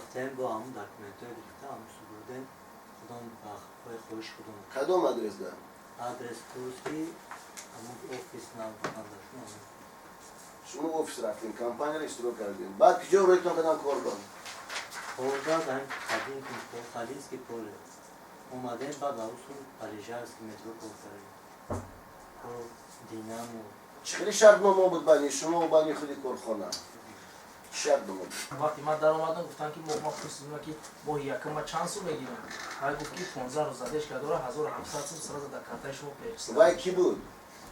رفتم با همون داکیومنت‌های گرفتم همون سپردم کدام خوش کدام کدام آدرس دارم؟ آدرس پروسی همون آفیس نام داشتم شما آفیس رفتیم کمپانی را اشتراک کردیم بعد کجا رویتون کدام کار کنم؟ خورده دارم خدینسکی پوله اومدیم بعد اون پالیژارسکی مترو کار کردیم دینامو چخیلی شرط ما بود بانی شما و بانی خودی کارخانه شرط ما بود وقتی من در اومدم گفتن که ما پرسیدیم که با یکم ما چند سو بگیریم های گفت که 15 روز زدش کرده و 1700 سو سر در کارت شما پیش وای کی بود؟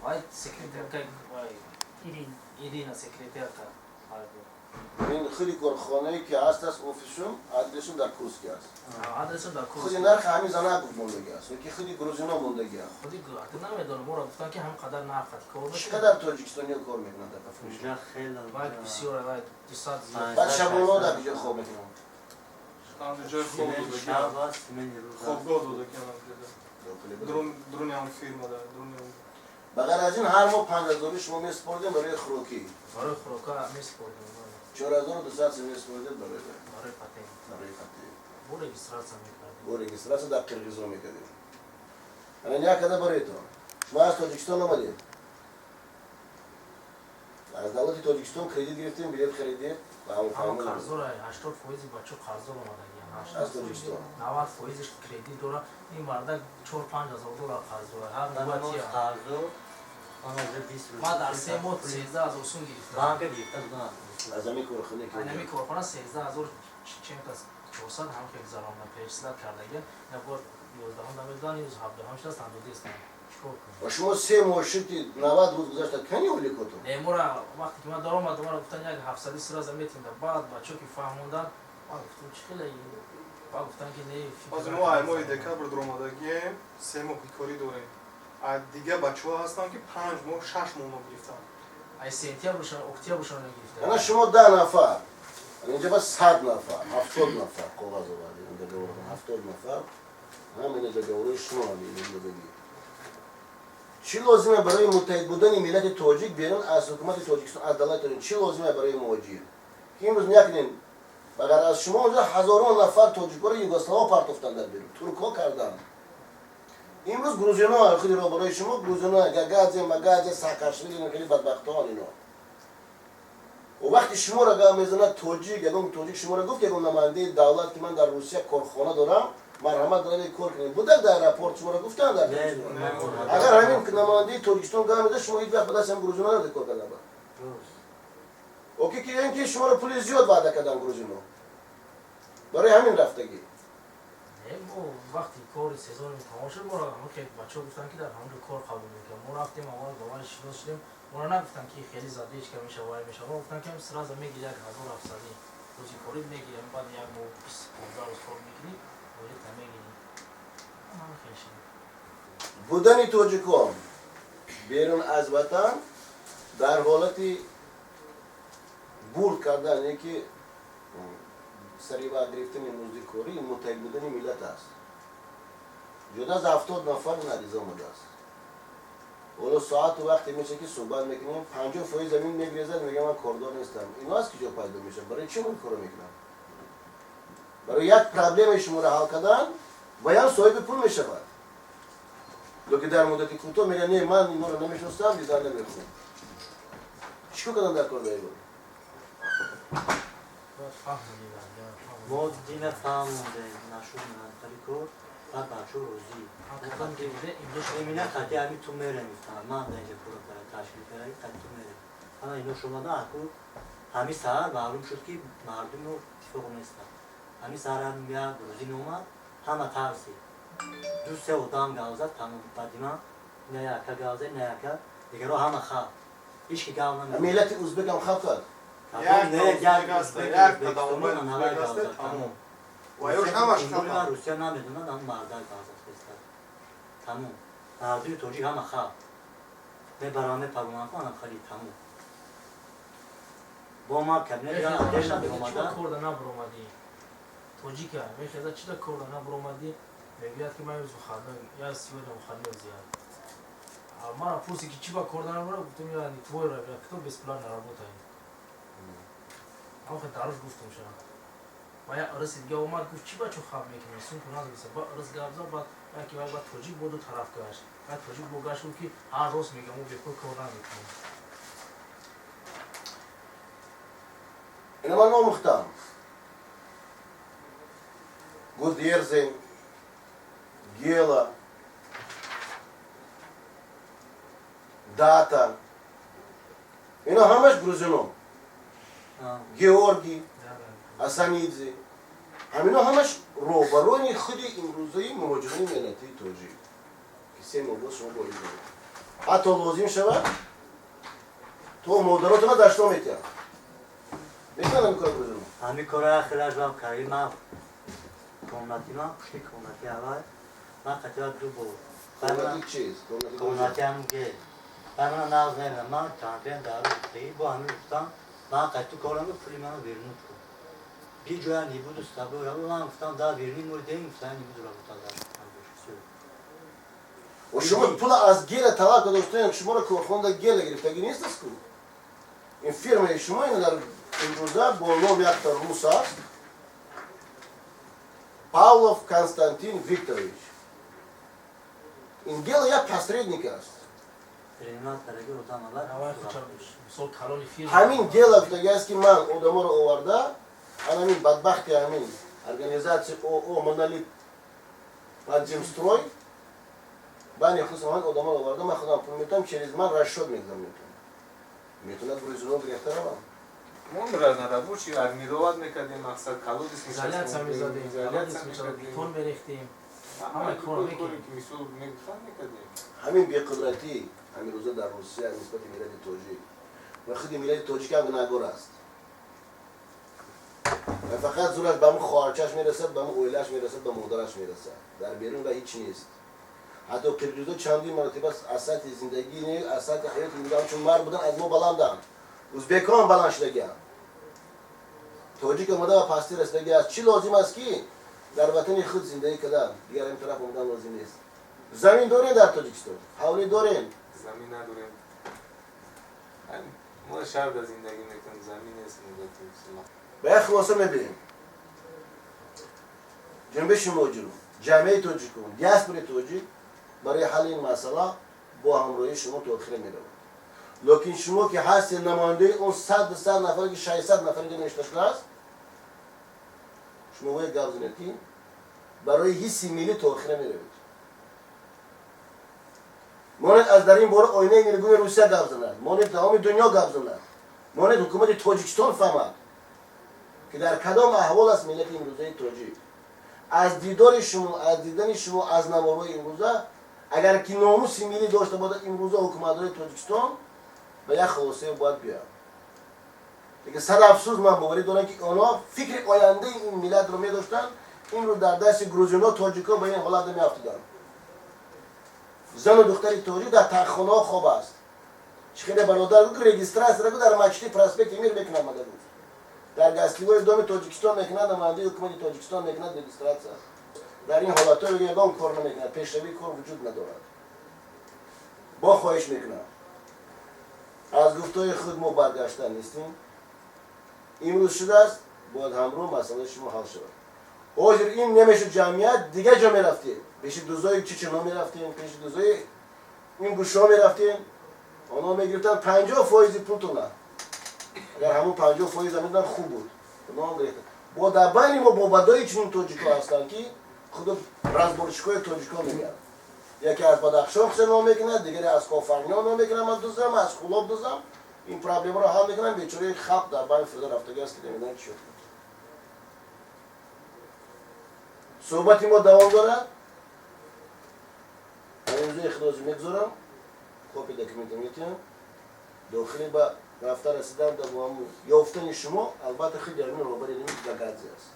وای سکرتر که وای ایرین سکرتر که این خیلی کارخانه‌ای که هست از آفیسشون آدرسشون در کورسکی است آدرسشون در کورسکی خودی نرخ همین زنه بود موندگی است که خیلی گروزینا موندگی است خودی گفت نمیدونم ما را گفتن که هم قدر نرخ کار چقدر تاجیکستانی کار میکنند در فروش اینجا خیلی وای بسیار وای 200 زیاد بعد شبانه در کجا خواب میکنند Anca خوب خوبگاه داده کنم درون هم فیلم داره بغیر از این هر ماه 5000 شما میسپردیم برای خوراکی برای خوراک میسپردیم 4200 میسپردیم برای پاتین برای پاتین بو رجیستراسیون میکردیم بو رجیستراسیون در قرقیزستان میکردیم الان یا کده برای تو شما از تاجیکستان آمدید از دولت تاجیکستان کردیت گرفتیم بلیط خریدیم و همون همون فرمان قرض را 80 فایز بچه قرض رو اومدن از تاجیکستان 90 فایزش کردیت داره این مرد 4 5000 دلار قرض رو هر من نوبتی اون قرضو آن از 20 روز ما در 3 ماه 13000 سوم گرفتم بانک گرفتم دادم از همین کارخانه که اینمی کارخانه 13000 چند تا 400 هم که گذارم پیشنهاد کردگی نه بود 11 نمیدونم 17 همش است اندازه است و شما 3 ماه شدید 90 روز گذشته کنی ولی کتون امورا وقتی که من دارم دوباره گفتن یک 700 سر از میتیم بعد بچه که فهموندن ما گفتم چه خیلی با گفتن که نه از ما ماه دکبر در اومدگی 3 ماه کاری داریم دیگه بچه‌ها هستن که 5 ماه 6 ماه گرفتن ای سپتامبر بشن اکتبر بشن گرفتن انا شما 10 نفر اینجا بس 100 نفر 70 نفر کاغذ آوردید اینجا گفتم 70 نفر همین اینجا گوره شما اینجا بگید چی لازمه برای متحد بودن ملت تاجیک بیرون از حکومت تاجیکستان از دولت چی لازمه برای مهاجر که امروز نکنین بغیر از شما اونجا هزاران نفر تاجیک‌ها رو یوگسلاوا پرتافتن در بیرون ترک‌ها کردن امروز گروزینا خیلی رو برای شما گروزینا گاگازی مگازی ساکاشویلی اینا خیلی بدبختان اینا و وقتی شما را گام میزنه تاجیک یگان تاجیک شما را گفت یگان نماینده دولت که من در روسیه کارخانه دارم مرحمت دارید کار کنید بوده در راپورت شما را گفتن در اگر همین نماینده تاجیکستان گام میزنه شما هیچ وقت به دست هم گروزینا نمیتونید کار کنید اوکی که اینکه شما را پول زیاد وعده کردن گروزینا برای همین رفتگی وقتی کار سزار تمام شد ما را همه که بچه‌ها گفتن که در همون کار قبول میکنم ما رفتیم اول باور شروع شدیم ما را نگفتن که خیلی زیاد هیچ کمی میشه وای میشه ما گفتن که سر از میگی 1700 روزی کاری میگیریم بعد یک ماه 15 روز کار میکنی ولی تمیگیریم همه خیلی شد بودن تاجیکان بیرون از وطن در حالتی بورد کردن یکی سری با گرفتن موزی کاری متحد بودن ملت است جدا از 70 نفر نریزه آمده است اولو ساعت و وقتی میشه که صحبت میکنیم 50% زمین میگریزن میگه من کاردار نیستم اینا از کجا پیدا میشه برای چی من کارو میکنم برای یک پرابلم شما را حل کردن باید صاحب پول میشود لکه در مدت کوتاه میگه نه من اینا رو نمیشناسم دیدن نمیخوام چیکار کردن در کار دایی بود ما دیگه فهمونده نشون منطقی کار بعد بچه روزی گفتم دیگه اینجا خطی همین تو میره میفهم من در اینجا پورا برای تشکیل برای خطی تو میره اما اینو شما دا اکو همین سهر معلوم شد که مردم رو اتفاق نیستن همین سهر هم میاد روزی نومد همه ترسی دو سه ادام گازد تمام بدیما نه یکا گازه نه یکا دیگه رو همه خواب هیچ که گاو نمیده ملت ازبک هم خفت یک تمام و یوش همش خواهم روسیه نمیدونه هم مردای گازت بستر تمام مردوی توجیه همه خواب به برامه پرونان کنم خیلی تمام با ما کبنه یا آدش هم اومدن چرا کورد نبرومدی توجیکه میخواد چرا کورد نبرومدی میگوید که من روز خدا یا سیول مخالف زیاد ما پرسی که چی با کورد نبروم گفتم یعنی توی را کتاب بس پلان نرابطه آخه تعرف گفتم شما و یا ارس دیگه اومد گفت چی بچه خواب میکنه سون کناز بیسه با ارس گاب زد بعد یکی بعد توجیه بود و طرف گشت بعد توجیه بود گشت که هر روز میگم او بخور کار نمیکنه اینا من نامختم گودیرزن گیلا داتا اینا همش گروزینو گیورگی اسانیدزی همینا همش روبرونی خودی امروزی مهاجرین ملتی توجیه کسی موضوع شما باید حتی لازم شود تو مدرات ما داشته میتیم میکنم کار گروزینو همین کارا خیلی جواب کردی من کموناتی ما پشتی کموناتی اول من قطعات دو بود کموناتی چیز؟ کموناتی هم که من ناز نمیدم من چندین دارو بودی با همین گفتم من قطعی کارم پولی منو بیرون کن بی جویا نیبود استابه رو من گفتم دا بیرونی مورد این گفتم نیبود رو بودم و شما پول از گیل طلاق داشتین شما رو کارخونده گیل گرفتگی نیست است که این فیرمای شما این در امروزه با نام یک تا روس است پاولوف کنستانتین ویکتوریچ این گیل یک پاسریدنیک است همین گیل افتگی است که من آدم رو آورده همین بدبختی همین ارگانیزاسی او منالیت مادجمستروی بانی خود من آدم رو آورده من خودم پول میتونم چیز من رشد میکنم میتونه گروزینو گرفته رو من را نرابوچی ارمیدواد میکردیم مقصد کالودیس زلیت هم میزدیم کالودیس میزدیم بیتون بریختیم همه کار میکنیم همین بیقدرتی همین روزا در روسیه نسبت میلاد توجی و خود میلاد توجی که هم گناهگار است و فقط زورش به اون خواهرچش میرسد به اون اویلش میرسد به مادرش میرسد در بیرون و هیچ نیست حتی کبریزو چندین مرتبه از سطح زندگی نه از سطح حیات میدم چون مرد بودن از ما بلندن ازبکان بلند شدگیان توجی که اومده و پاستی رسیدگی است چی لازم است که در وطن خود زندگی کردن دیگر این طرف اومدن لازم نیست زمین دارین در تاجیکستان حولی دارین زمین نداریم ما شهر در زندگی میکنیم زمین نیست به یک خلاصه میبینیم جنبش موجود جامعه توجیکون دیاسپوری توجیک برای حل این مسئله با همراهی شما تو آخره میرود لیکن شما که هستی نماینده اون 100 نفر که 600 نفر که نشته است شما باید گپ زنید برای حس ملی تو آخره میرود مانند از در این باره آینه نیروگوی روسیه گپ زند مانند تمام دنیا گپ زند مانند حکومت تاجیکستان فهمد که در کدام احوال است ملت امروزه تاجیک از دیدار شما از دیدن شما از نوارای امروزه اگر که ناموس ملی داشته باشه امروزه حکومت‌های تاجیکستان به یک خلاصه باید بیاد دیگه صد افسوس من باوری دارم که اونا فکر آینده این ملت رو می داشتن این رو در دست گروزینا تاجیکا به این حالت می افتادن زن و دختری تاجیک در تخانه خواب است چخیره برادر رو که رجیستراس رو در مچتی پراسپکت امیر میکنه مدد در گستیگاه دوم تاجیکستان میکنه نماینده حکومت تاجیکستان میکنه رجیستراس در این حالت ها بگیم اون کار نمیکنه پیشروی کار وجود ندارد با خواهش میکنم از گفتهای خود ما برگشتن نیستیم امروز شده است باید همراه مسئله شما حل شود حاضر این نمیشه جمعیت دیگه جا میرفتیم پیش دوزای چچنا میرفتیم پیش دوزای این گوشه ها میرفتیم اونا میگرفتن 50% پولتونه اگر همون 50% زمین خوب بود اونا هم گرفتن با دبانی ما با بدای چنین تاجیکا هستن که خود رزبارشکای تاجیکا میگن یکی از بدخشان خسه نام میکنه دیگری از کافرنیا نام میکنه من دوزم از خلاب دوزم این پرابلم رو حل میکنن بیچاره خلق در بین فردا رفتگی است که نمیدن چی شد صحبتی ما دوام دارد امروز اخراج میگذارم کپی دکمنت میتونم داخلی با رفتار رسیدم در یافتن شما البته خیلی همین روبری نمید گردزی است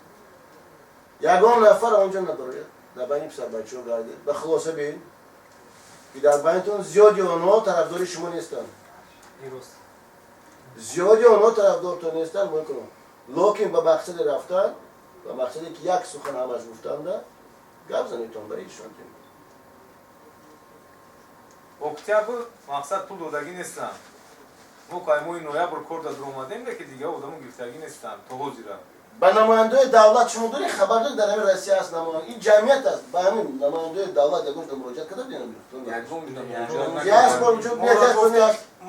یگان نفر آنجا نداره در بین پسر بچه ها گردید به خلاصه بین که در بینتون زیادی آنها طرفداری شما نیستن زیادی آنها طرفدارتون نیستن میکنم لیکن به مقصد رفتن و مقصدی که یک سخن همش گفتنده گپ زنیتون برای ایشان تیم октябр мақсад пул додагӣ нестам мо каймои ноябр кор дад омадем леки дига одаму гирифтагӣ нестам то ҳозира با نماینده دولت شما داری خبر داری در همین رئیسی هست نماینده این جمعیت است با همین نماینده دولت یکون که مراجعت کرده بیان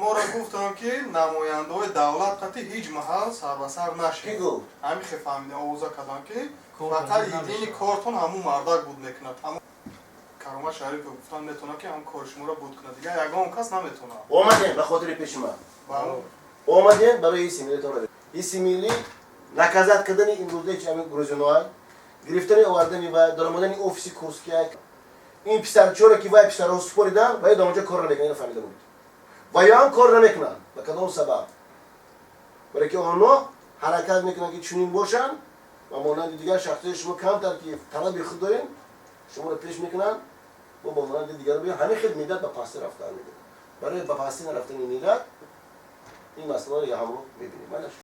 мо ро гуфтам ки намояндаҳои давлат қати ҳеҷ маҳал сарбасар کی нашед گفت ҳамин хе фаҳмида овоза кардам ки фақат идини кортон ҳамун мардак буд мекунад карома шариф гуфтан метавонад ки ҳам кори шуморо буд кунад дигар ягон кас наметавонад اومدین به خاطر پیش من бале اومدین برای این سیمیلی تو رو این سیمیلی نکازت کردن این روزه چه همین گروزونوای گرفتن آوردن و درآمدن اوفیسی کورسکیای این پسر چورا کی وای پسر رو سپوریدن و یه دامنجا کار نمیکنن اینو فهمیده بود و یا هم کار نمیکنن به کدام سبب برای که آنها حرکت میکنن که چنین باشن و مانند دیگر شخصی شما کم تر که طلب خود دارین شما رو پیش میکنن و با مانند دیگر رو بیان همین خدمت به پاسته رفتن میده برای به پاسته نرفتن این ملت این مسئله رو همون میبینیم